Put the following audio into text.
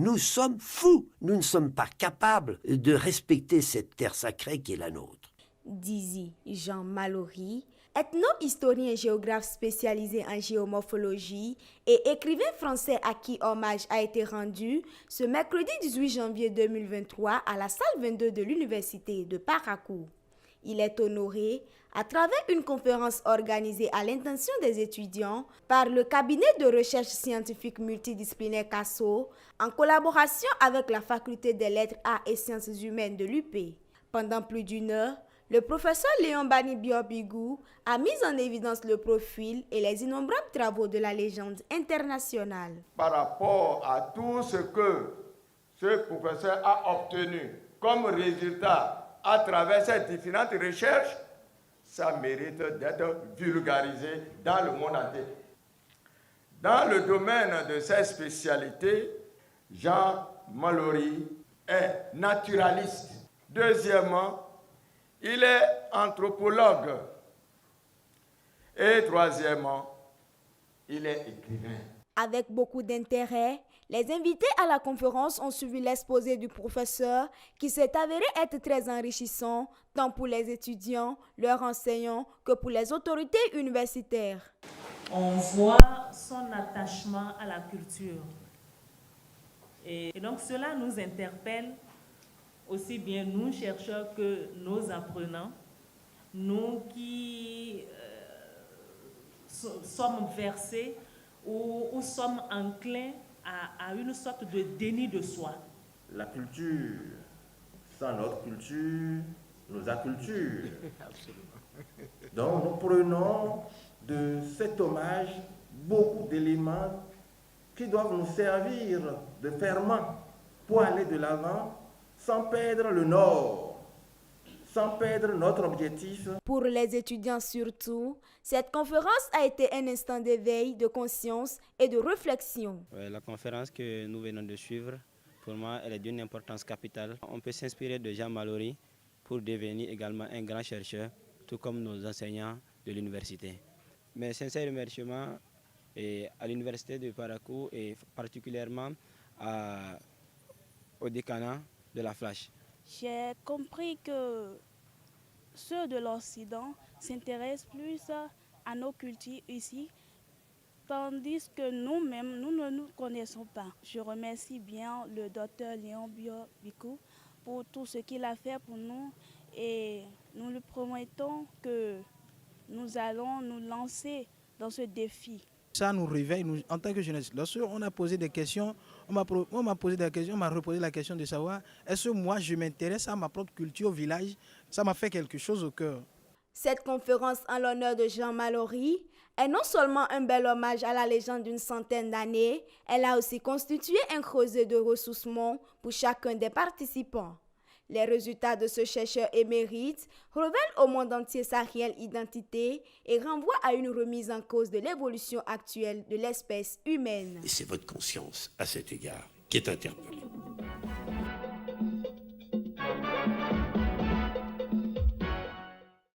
Nous sommes fous, nous ne sommes pas capables de respecter cette terre sacrée qui est la nôtre. Disait Jean Mallory, ethno-historien géographe spécialisé en géomorphologie et écrivain français à qui hommage a été rendu ce mercredi 18 janvier 2023 à la salle 22 de l'université de Parakou. Il est honoré à travers une conférence organisée à l'intention des étudiants par le cabinet de recherche scientifique multidisciplinaire CASO en collaboration avec la faculté des lettres, arts et sciences humaines de l'UP. Pendant plus d'une heure, le professeur Léon Bani Biobigou a mis en évidence le profil et les innombrables travaux de la légende internationale. Par rapport à tout ce que ce professeur a obtenu comme résultat à travers ces différentes recherches, ça mérite d'être vulgarisé dans le monde entier. Dans le domaine de ses spécialités, Jean Mallory est naturaliste. Deuxièmement, il est anthropologue. Et troisièmement, il est écrivain. Avec beaucoup d'intérêt, les invités à la conférence ont suivi l'exposé du professeur qui s'est avéré être très enrichissant tant pour les étudiants, leurs enseignants que pour les autorités universitaires. On voit son attachement à la culture. Et donc cela nous interpelle aussi bien nous chercheurs que nos apprenants, nous qui sommes versés ou sommes enclins à une sorte de déni de soi. La culture, sans notre culture, nous acculture. Donc nous prenons de cet hommage beaucoup d'éléments qui doivent nous servir de ferment pour aller de l'avant sans perdre le nord, sans perdre notre objectif. Pour les étudiants surtout, cette conférence a été un instant d'éveil, de conscience et de réflexion. La conférence que nous venons de suivre, pour moi, elle est d'une importance capitale. On peut s'inspirer de Jean Mallory pour devenir également un grand chercheur, tout comme nos enseignants de l'université. Mes sincères remerciements à l'université de Parakou et particulièrement au décanat de la Flash. J'ai compris que ceux de l'Occident s'intéressent plus à nos cultures ici, tandis que nous-mêmes, nous ne nous connaissons pas. Je remercie bien le docteur Léon Biobigou pour tout ce qu'il a fait pour nous et nous lui promettons que nous allons nous lancer dans ce défi. Ça nous réveille nous, en tant que jeunesse. Lorsqu'on a posé des questions, on m'a posé des questions, on m'a reposé la question de savoir est-ce que moi je m'intéresse à ma propre culture au village. Ça m'a fait quelque chose au cœur. Cette conférence en l'honneur de Jean Mallory est non seulement un bel hommage à la légende d'une centaine d'années, elle a aussi constitué un creuset de ressourcement pour chacun des participants. Les résultats de ce chercheur émérite révèlent au monde entier sa réelle identité et renvoient à une remise en cause de l'évolution actuelle de l'espèce humaine. Et c'est votre conscience à cet égard qui est interpellée.